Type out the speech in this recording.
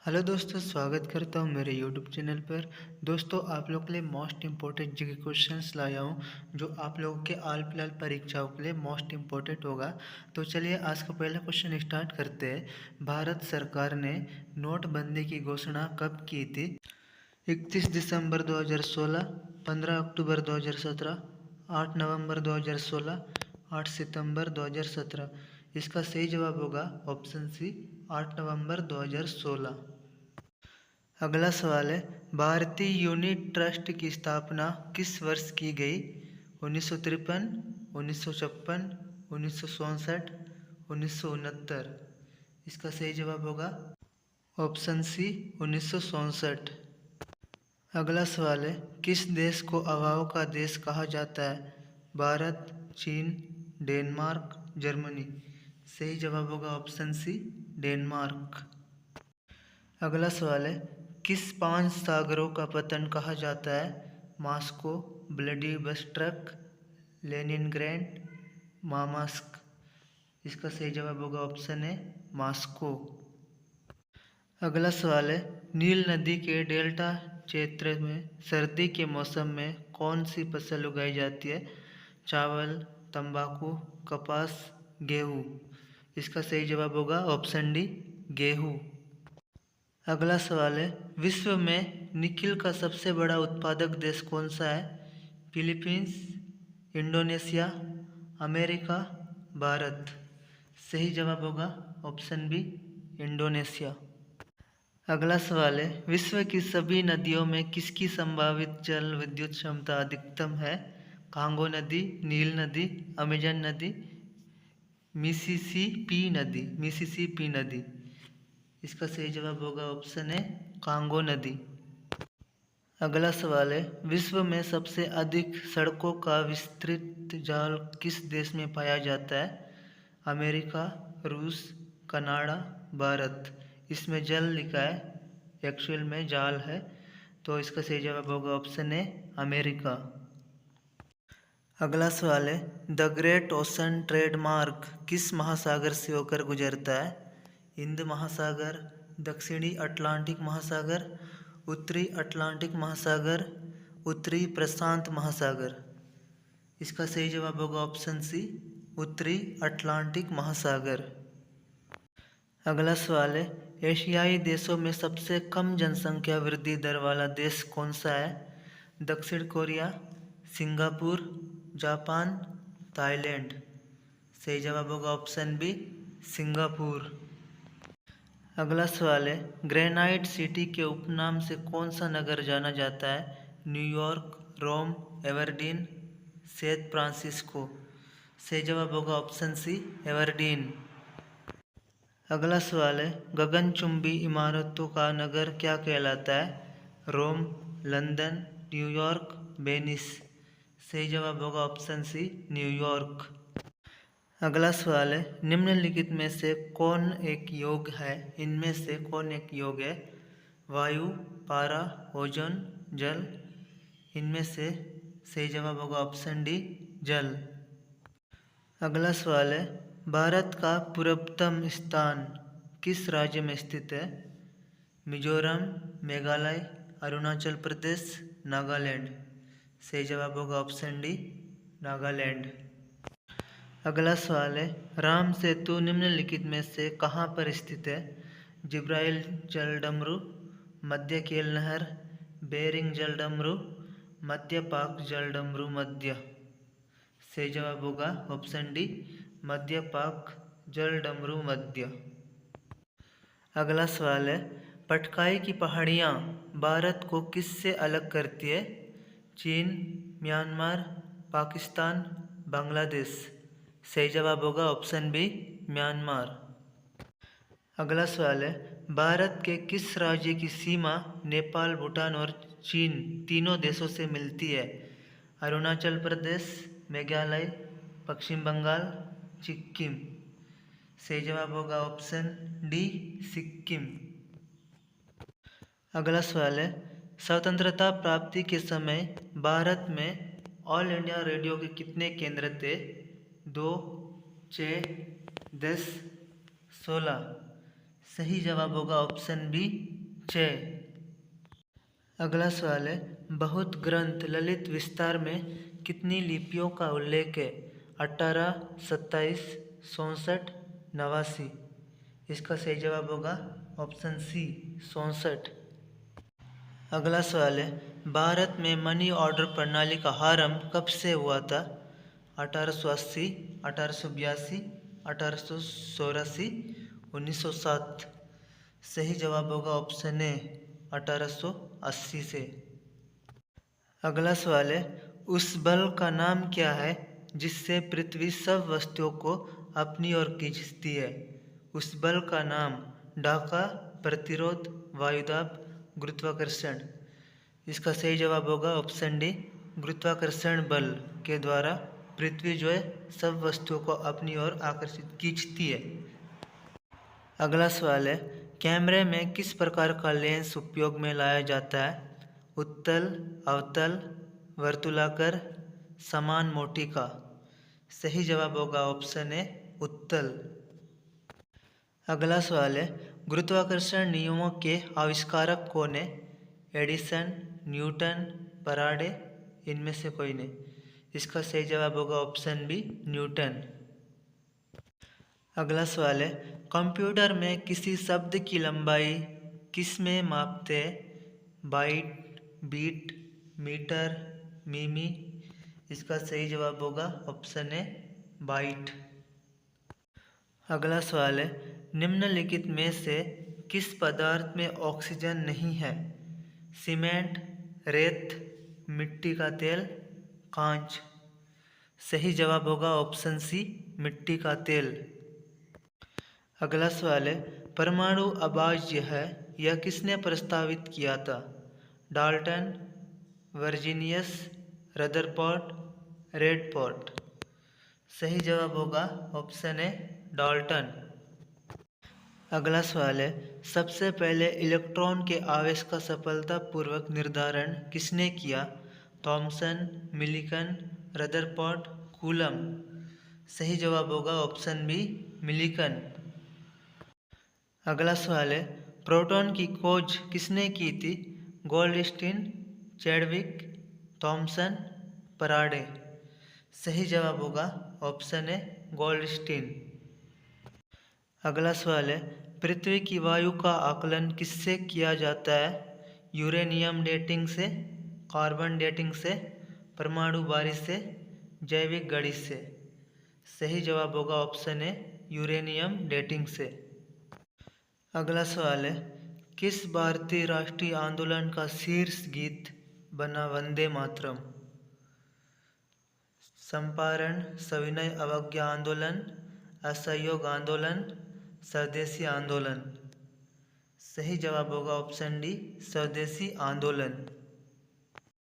Hello दोस्तों, स्वागत करता हूँ मेरे यूट्यूब चैनल पर। दोस्तों, आप लोग के लिए मोस्ट इम्पोर्टेंट जीके क्वेश्चंस लाया हूँ जो आप लोगों के आल फिलहाल परीक्षाओं के लिए मोस्ट इम्पोर्टेंट होगा। तो चलिए आज का पहला क्वेश्चन स्टार्ट करते हैं। भारत सरकार ने नोटबंदी की घोषणा कब की थी? 31 दिसंबर 2016, 15 अक्टूबर 2017, 8 नवंबर 2016, 8 सितंबर 2017। इसका सही जवाब होगा ऑप्शन सी, 8 नवंबर 2016। अगला सवाल है, भारतीय यूनिट ट्रस्ट की स्थापना किस वर्ष की गई? 1953, 1956, 1964, 1969। इसका सही जवाब होगा ऑप्शन सी, 1964। अगला सवाल है, किस देश को अभाव का देश कहा जाता है? भारत, चीन, डेनमार्क, जर्मनी। सही जवाब होगा ऑप्शन सी, डेनमार्क। अगला सवाल है, किस 5 सागरों का पतन कहा जाता है? Moscow, Vladivostok, Leningrad, Murmansk. इसका सही जवाब होगा ऑप्शन है मॉस्को। अगला सवाल है, नील नदी के डेल्टा क्षेत्र में सर्दी के मौसम में कौन सी फसल उगाई जाती है? चावल, तंबाकू, कपास, गेहूँ। इसका सही जवाब होगा ऑप्शन डी, गेहूँ। अगला सवाल है, विश्व में निकिल का सबसे बड़ा उत्पादक देश कौन सा है? Philippines, Indonesia, America, Bharat. सही जवाब होगा ऑप्शन बी, इंडोनेशिया। अगला सवाल है, विश्व की सभी नदियों में किसकी संभावित जल विद्युत क्षमता अधिकतम है? कांगो नदी, नील नदी, अमेजन नदी, मिसिसिपी नदी। इसका सही जवाब होगा ऑप्शन है कांगो नदी। अगला सवाल है, विश्व में सबसे अधिक सड़कों का विस्तृत जाल किस देश में पाया जाता है? अमेरिका, रूस, कनाडा, भारत। इसमें जल लिखा है, एक्चुअल में जाल है, तो इसका सही जवाब होगा ऑप्शन है अमेरिका। अगला सवाल है, द ग्रेट ओशन ट्रेडमार्क किस महासागर से होकर गुजरता है? हिंद महासागर, दक्षिणी अटलांटिक महासागर, उत्तरी अटलांटिक महासागर, उत्तरी प्रशांत महासागर। इसका सही जवाब होगा ऑप्शन सी, उत्तरी अटलांटिक महासागर। अगला सवाल है, एशियाई देशों में सबसे कम जनसंख्या वृद्धि दर वाला देश कौन सा है? दक्षिण कोरिया, सिंगापुर, जापान, थाईलैंड। सही जवाब होगा ऑप्शन बी, सिंगापुर। अगला सवाल है, ग्रेनाइट सिटी के उपनाम से कौन सा नगर जाना जाता है? न्यूयॉर्क, रोम, एवर्डीन, सैन फ्रांसिस्को। सही जवाब होगा ऑप्शन सी, एवर्डीन। अगला सवाल है, गगनचुंबी इमारतों का नगर क्या कहलाता है? रोम, लंदन, न्यूयॉर्क, वेनिस। सही जवाब होगा ऑप्शन सी, न्यूयॉर्क। अगला सवाल है, निम्नलिखित में से कौन एक योग है? इनमें से कौन एक योग है? वायु, पारा, ओजोन, जल। इनमें से सही जवाब होगा ऑप्शन डी, जल। अगला सवाल है, भारत का पूर्वतम स्थान किस राज्य में स्थित है? मिजोरम, मेघालय, अरुणाचल प्रदेश, नागालैंड। सही जवाब होगा ऑप्शन डी, नागालैंड। अगला सवाल है, राम सेतु निम्नलिखित में से कहाँ पर स्थित है? जिब्राइल जलडमरू, मध्य केल नहर, बेरिंग जलडमरू, मध्य पाक जलडमरू मध्य। सही जवाब होगा ऑप्शन डी, मध्य पाक जलडमरू मध्य। अगला सवाल है, पटकाई की पहाड़ियाँ भारत को किससे अलग करती है? चीन, म्यांमार, पाकिस्तान, बांग्लादेश। सही जवाब होगा ऑप्शन बी, म्यांमार। अगला सवाल है, भारत के किस राज्य की सीमा नेपाल, भूटान और चीन तीनों देशों से मिलती है? अरुणाचल प्रदेश, मेघालय, पश्चिम बंगाल, सिक्किम। सही जवाब होगा ऑप्शन डी, सिक्किम। अगला सवाल है, स्वतंत्रता प्राप्ति के समय भारत में ऑल इंडिया रेडियो के कितने केंद्र थे? 2, 6, 10, 16। सही जवाब होगा ऑप्शन बी, 6। अगला सवाल है, बहुत ग्रंथ ललित विस्तार में कितनी लिपियों का उल्लेख है? 18, 27, 64, 89। इसका सही जवाब होगा ऑप्शन सी 64। अगला सवाल है, भारत में मनी ऑर्डर प्रणाली का आरंभ कब से हुआ था? 1880, 1882, 1884, 1907। सही जवाब होगा ऑप्शन ए 1880 से। अगला सवाल है, उस बल का नाम क्या है जिससे पृथ्वी सब वस्तुओं को अपनी ओर खींचती है? उस बल का नाम ढाका, प्रतिरोध, वायुदाब, गुरुत्वाकर्षण। इसका सही जवाब होगा ऑप्शन डी गुरुत्वाकर्षण बल के द्वारा पृथ्वी जो है सब वस्तुओं को अपनी ओर आकर्षित खींचती है। अगला सवाल है, कैमरे में किस प्रकार का लेंस उपयोग में लाया जाता है? उत्तल, अवतल, वर्तुलाकार, समान मोटी का। सही जवाब होगा ऑप्शन ए उत्तल। अगला सवाल है, गुरुत्वाकर्षण नियमों के आविष्कारक कौन है? एडिसन, न्यूटन, फैराडे, इनमें से कोई नहीं। इसका सही जवाब होगा ऑप्शन बी न्यूटन। अगला सवाल है, कंप्यूटर में किसी शब्द की लंबाई किस में मापते हैं? बाइट, बीट, मीटर, मिमी। इसका सही जवाब होगा ऑप्शन ए बाइट। अगला सवाल है, निम्नलिखित में से किस पदार्थ में ऑक्सीजन नहीं है? सीमेंट, रेत, मिट्टी का तेल, कांच। सही जवाब होगा ऑप्शन सी मिट्टी का तेल। अगला सवाल है, परमाणु अभाज्य है यह किसने प्रस्तावित किया था? डाल्टन, वर्जीनियस, रदरफोर्ड, रेडफोर्ड। सही जवाब होगा ऑप्शन ए डाल्टन। अगला सवाल है, सबसे पहले इलेक्ट्रॉन के आवेश का सफलतापूर्वक निर्धारण किसने किया? Thomson, Millikan, Rutherford, Coulomb. सही जवाब होगा ऑप्शन बी मिलिकन। अगला सवाल है, प्रोटॉन की खोज किसने की थी? Goldstein, Chadwick, Thomson, Faraday. सही जवाब होगा ऑप्शन ए गोल्डस्टीन। अगला सवाल है, पृथ्वी की वायु का आकलन किससे किया जाता है? यूरेनियम डेटिंग से, कार्बन डेटिंग से, परमाणु बारिश से, जैविक गणित से। सही जवाब होगा ऑप्शन ए यूरेनियम डेटिंग से। अगला सवाल है, किस भारतीय राष्ट्रीय आंदोलन का शीर्ष गीत बना वंदे मातरम? चंपारण, सविनय अवज्ञा आंदोलन, असहयोग आंदोलन, स्वदेशी आंदोलन। सही जवाब होगा ऑप्शन डी स्वदेशी आंदोलन।